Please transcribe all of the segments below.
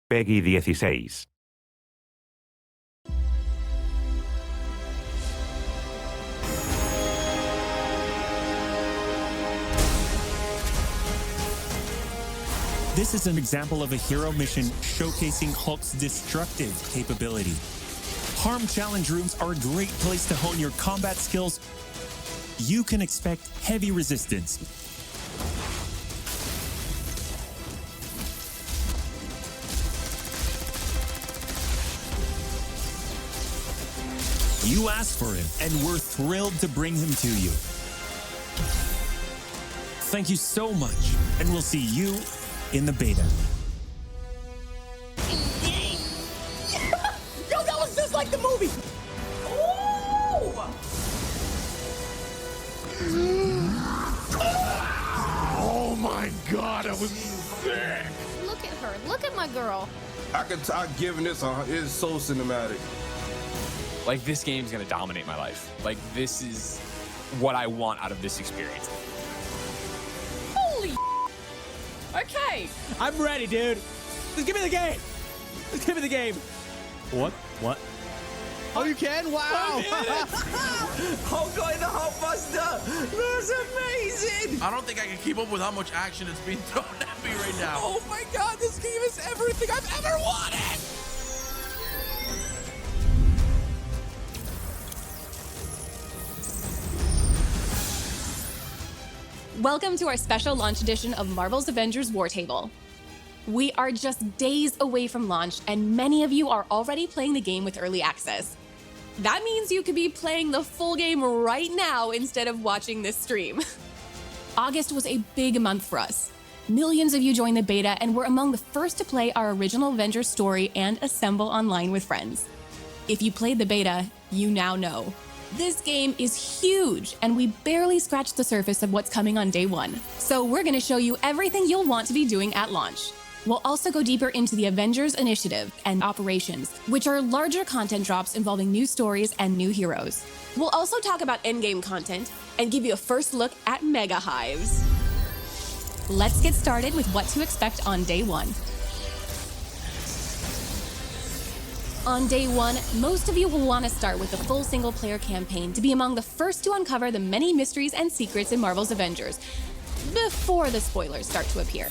Peggy 16. This is an example of a hero mission showcasing Hulk's destructive capability. Harm challenge rooms are a great place to hone your combat skills. You can expect heavy resistance. You asked for him, and we're thrilled to bring him to you. Thank you so much, and we'll see you in the beta. Yo, that was just like the movie! Ooh! Oh my god, that was sick! Look at her. Look at my girl. I'm giving this it's so cinematic. Like, this game's gonna dominate my life. Like, this is what I want out of this experience. Holy okay. I'm ready, dude. Just give me the game. Just give me the game. What? What? Oh, you can? Wow. Hulk going the Hulk Buster. That's amazing. I don't think I can keep up with how much action is being thrown at me right now. Oh my god, this game is everything I've ever wanted! Welcome to our special launch edition of Marvel's Avengers War Table. We are just days away from launch, and many of you are already playing the game with early access. That means you could be playing the full game right now instead of watching this stream. August was a big month for us. Millions of you joined the beta and were among the first to play our original Avengers story and assemble online with friends. If you played the beta, you now know. This game is huge, and we barely scratched the surface of what's coming on day one. So we're going to show you everything you'll want to be doing at launch. We'll also go deeper into the Avengers Initiative and Operations, which are larger content drops involving new stories and new heroes. We'll also talk about endgame content and give you a first look at Mega Hives. Let's get started with what to expect on day one. On day one, most of you will want to start with the full single-player campaign to be among the first to uncover the many mysteries and secrets in Marvel's Avengers, before the spoilers start to appear.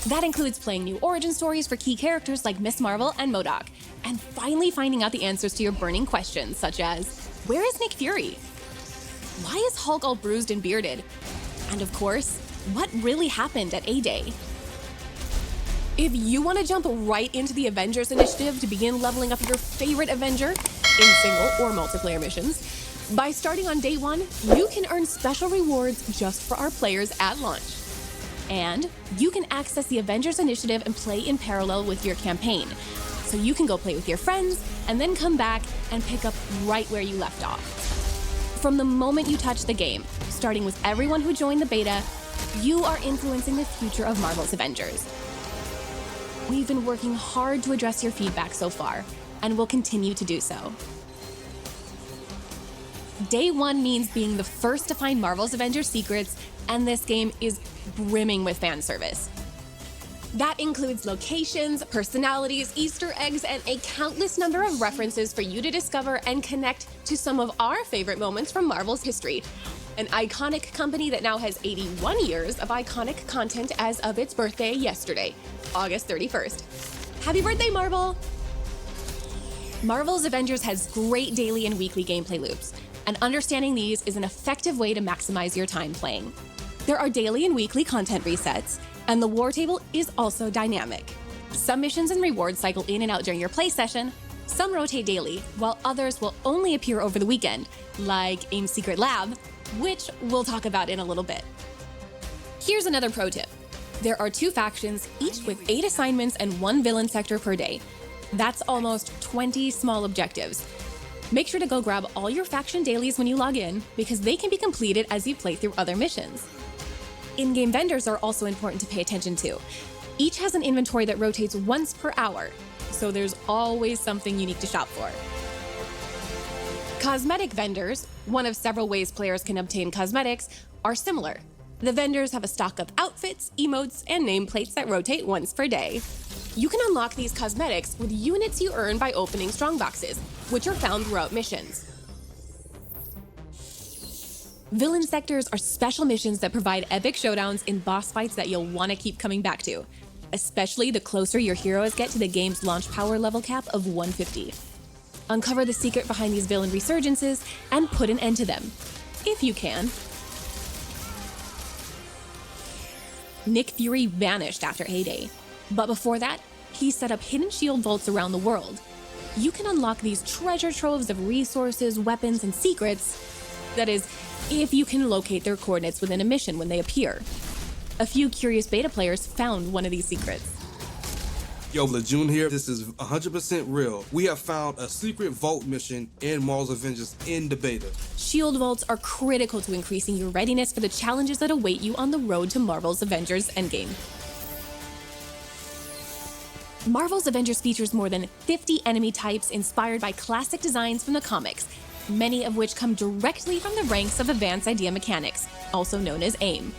That includes playing new origin stories for key characters like Miss Marvel and MODOK, and finally finding out the answers to your burning questions, such as, where is Nick Fury? Why is Hulk all bruised and bearded? And of course, what really happened at A-Day? If you want to jump right into the Avengers Initiative to begin leveling up your favorite Avenger in single or multiplayer missions, by starting on day one, you can earn special rewards just for our players at launch. And you can access the Avengers Initiative and play in parallel with your campaign. So you can go play with your friends and then come back and pick up right where you left off. From the moment you touch the game, starting with everyone who joined the beta, you are influencing the future of Marvel's Avengers. We've been working hard to address your feedback so far, and will continue to do so. Day one means being the first to find Marvel's Avengers secrets, and this game is brimming with fan service. That includes locations, personalities, Easter eggs, and a countless number of references for you to discover and connect to some of our favorite moments from Marvel's history. An iconic company that now has 81 years of iconic content as of its birthday yesterday, August 31st. Happy birthday, Marvel! Marvel's Avengers has great daily and weekly gameplay loops, and understanding these is an effective way to maximize your time playing. There are daily and weekly content resets, and the war table is also dynamic. Some missions and rewards cycle in and out during your play session, some rotate daily, while others will only appear over the weekend, like AIM's Secret Lab, which we'll talk about in a little bit. Here's another pro tip. There are 2 factions, each with 8 assignments and 1 villain sector per day. That's almost 20 small objectives. Make sure to go grab all your faction dailies when you log in, because they can be completed as you play through other missions. In-game vendors are also important to pay attention to. Each has an inventory that rotates once per hour, so there's always something unique to shop for. Cosmetic vendors, one of several ways players can obtain cosmetics, are similar. The vendors have a stock of outfits, emotes, and nameplates that rotate once per day. You can unlock these cosmetics with units you earn by opening strongboxes, which are found throughout missions. Villain sectors are special missions that provide epic showdowns in boss fights that you'll want to keep coming back to, especially the closer your heroes get to the game's launch power level cap of 150. Uncover the secret behind these villain resurgences and put an end to them, if you can. Nick Fury vanished after Heyday, but before that, he set up hidden shield vaults around the world. You can unlock these treasure troves of resources, weapons, and secrets. That is, if you can locate their coordinates within a mission when they appear. A few curious beta players found one of these secrets. Yo, Lejeune here. This is 100% real. We have found a secret vault mission in Marvel Avengers in the beta. Shield vaults are critical to increasing your readiness for the challenges that await you on the road to Marvel's Avengers Endgame. Marvel's Avengers features more than 50 enemy types inspired by classic designs from the comics, many of which come directly from the ranks of Advanced Idea Mechanics, also known as AIM.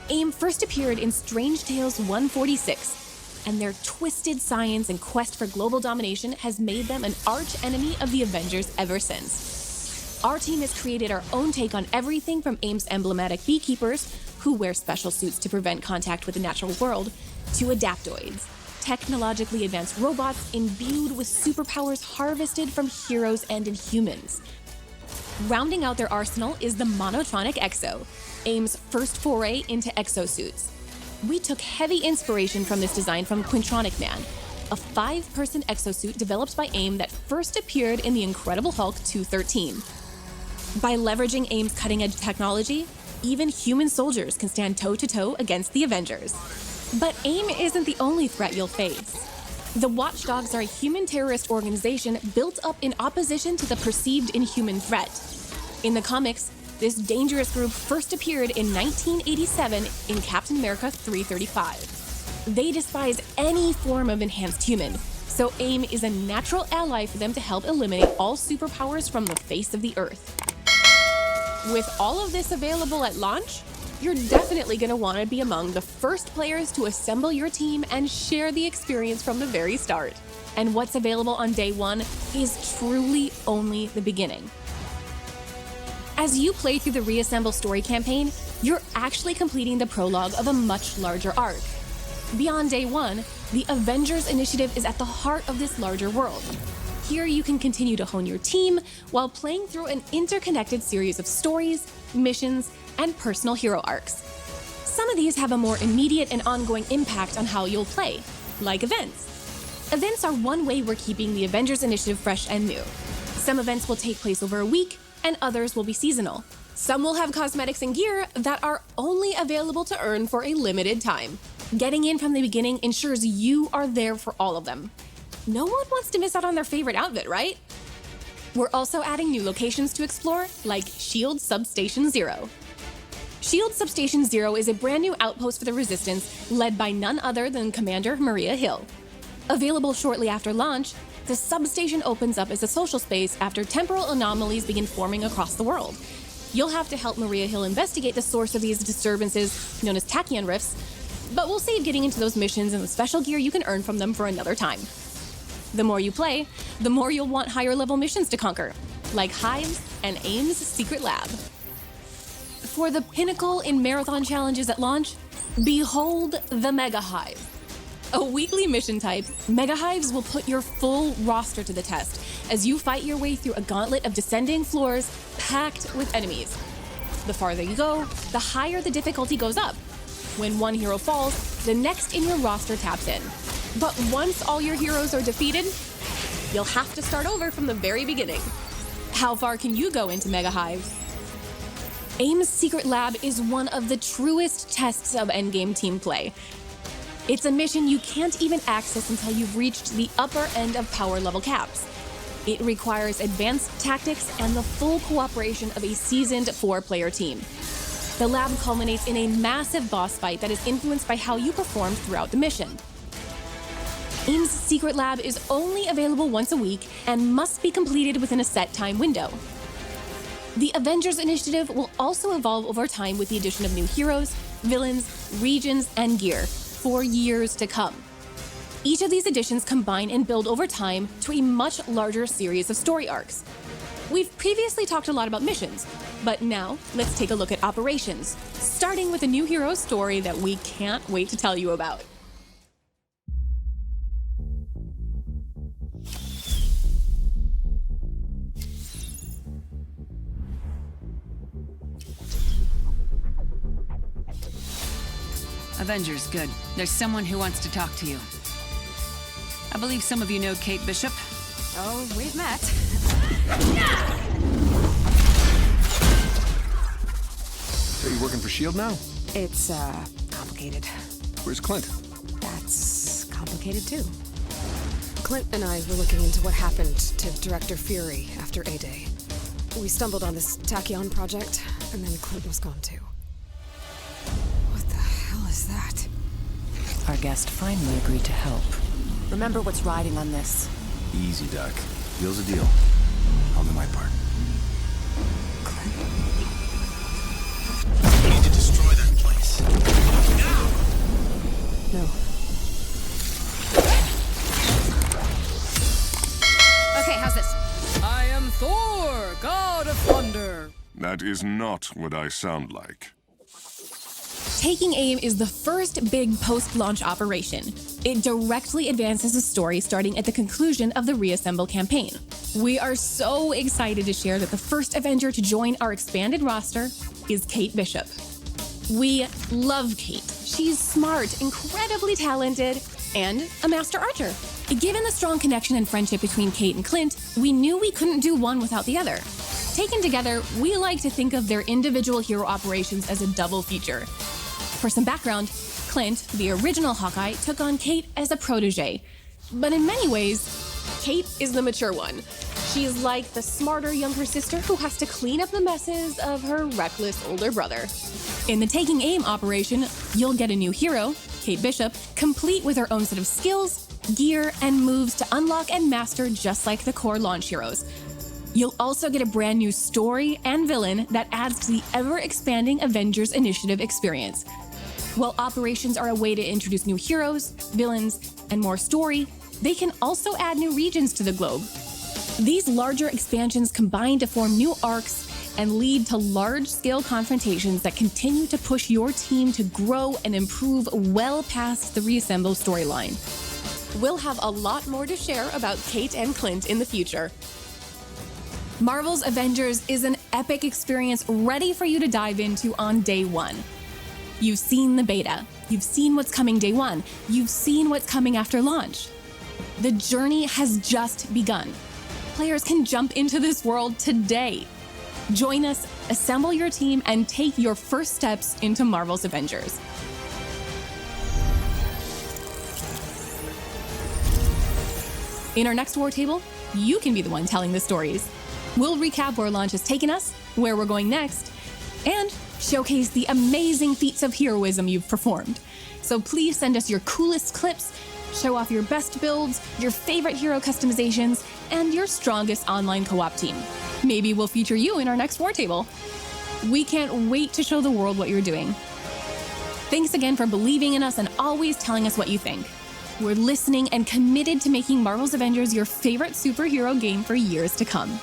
AIM first appeared in Strange Tales 146, and their twisted science and quest for global domination has made them an arch-enemy of the Avengers ever since. Our team has created our own take on everything from AIM's emblematic beekeepers, who wear special suits to prevent contact with the natural world, to adaptoids, technologically advanced robots imbued with superpowers harvested from heroes and Inhumans. Rounding out their arsenal is the monotronic Exo, AIM's first foray into exosuits. We took heavy inspiration from this design from Quintronic Man, a 5-person exosuit developed by AIM that first appeared in The Incredible Hulk 213. By leveraging AIM's cutting-edge technology, even human soldiers can stand toe-to-toe against the Avengers. But AIM isn't the only threat you'll face. The Watchdogs are a human terrorist organization built up in opposition to the perceived Inhuman threat. In the comics, this dangerous group first appeared in 1987 in Captain America 335. They despise any form of enhanced human, so AIM is a natural ally for them to help eliminate all superpowers from the face of the Earth. With all of this available at launch, you're definitely going to want to be among the first players to assemble your team and share the experience from the very start. And what's available on day one is truly only the beginning. As you play through the Reassemble story campaign, you're actually completing the prologue of a much larger arc. Beyond day one, the Avengers Initiative is at the heart of this larger world. Here you can continue to hone your team while playing through an interconnected series of stories, missions, and personal hero arcs. Some of these have a more immediate and ongoing impact on how you'll play, like events. Events are one way we're keeping the Avengers Initiative fresh and new. Some events will take place over a week, and others will be seasonal. Some will have cosmetics and gear that are only available to earn for a limited time. Getting in from the beginning ensures you are there for all of them. No one wants to miss out on their favorite outfit, right? We're also adding new locations to explore, like SHIELD Substation Zero. SHIELD Substation Zero is a brand new outpost for the Resistance, led by none other than Commander Maria Hill. Available shortly after launch, the substation opens up as a social space after temporal anomalies begin forming across the world. You'll have to help Maria Hill investigate the source of these disturbances, known as tachyon rifts, but we'll save getting into those missions and the special gear you can earn from them for another time. The more you play, the more you'll want higher level missions to conquer, like Hive's and AIM's Secret Lab. For the pinnacle in marathon challenges at launch, behold the Mega Hive. A weekly mission type, Mega Hives will put your full roster to the test as you fight your way through a gauntlet of descending floors packed with enemies. The farther you go, the higher the difficulty goes up. When one hero falls, the next in your roster taps in. But once all your heroes are defeated, you'll have to start over from the very beginning. How far can you go into Mega Hives? AIM's Secret Lab is one of the truest tests of endgame team play. It's a mission you can't even access until you've reached the upper end of power level caps. It requires advanced tactics and the full cooperation of a seasoned 4-player team. The lab culminates in a massive boss fight that is influenced by how you perform throughout the mission. AIM's Secret Lab is only available once a week and must be completed within a set time window. The Avengers Initiative will also evolve over time with the addition of new heroes, villains, regions, and gear for years to come. Each of these editions combine and build over time to a much larger series of story arcs. We've previously talked a lot about missions, but now let's take a look at operations, starting with a new hero story that we can't wait to tell you about. Avengers, good. There's someone who wants to talk to you. I believe some of you know Kate Bishop. Oh, we've met. So you working for S.H.I.E.L.D. now? It's, complicated. Where's Clint? That's complicated, too. Clint and I were looking into what happened to Director Fury after A-Day. We stumbled on this Tachyon project, and then Clint was gone, too. What the hell is that? Our guest finally agreed to help. Remember what's riding on this. Easy, Doc. Deal's a deal. I'll do my part. Clint? We need to destroy that place. Now! No. Okay, how's this? I am Thor, god of thunder. That is not what I sound like. Taking Aim is the first big post-launch operation. It directly advances the story starting at the conclusion of the Reassemble campaign. We are so excited to share that the first Avenger to join our expanded roster is Kate Bishop. We love Kate. She's smart, incredibly talented, and a master archer. Given the strong connection and friendship between Kate and Clint, we knew we couldn't do one without the other. Taken together, we like to think of their individual hero operations as a double feature. For some background, Clint, the original Hawkeye, took on Kate as a protege. But in many ways, Kate is the mature one. She's like the smarter younger sister who has to clean up the messes of her reckless older brother. In the Taking Aim operation, you'll get a new hero, Kate Bishop, complete with her own set of skills, gear, and moves to unlock and master just like the core launch heroes. You'll also get a brand new story and villain that adds to the ever-expanding Avengers Initiative experience. While operations are a way to introduce new heroes, villains, and more story, they can also add new regions to the globe. These larger expansions combine to form new arcs and lead to large-scale confrontations that continue to push your team to grow and improve well past the Reassemble storyline. We'll have a lot more to share about Kate and Clint in the future. Marvel's Avengers is an epic experience ready for you to dive into on day one. You've seen the beta. You've seen what's coming day one. You've seen what's coming after launch. The journey has just begun. Players can jump into this world today. Join us, assemble your team, and take your first steps into Marvel's Avengers. In our next War Table, you can be the one telling the stories. We'll recap where launch has taken us, where we're going next, and showcase the amazing feats of heroism you've performed. So please send us your coolest clips, show off your best builds, your favorite hero customizations, and your strongest online co-op team. Maybe we'll feature you in our next War Table. We can't wait to show the world what you're doing. Thanks again for believing in us and always telling us what you think. We're listening and committed to making Marvel's Avengers your favorite superhero game for years to come.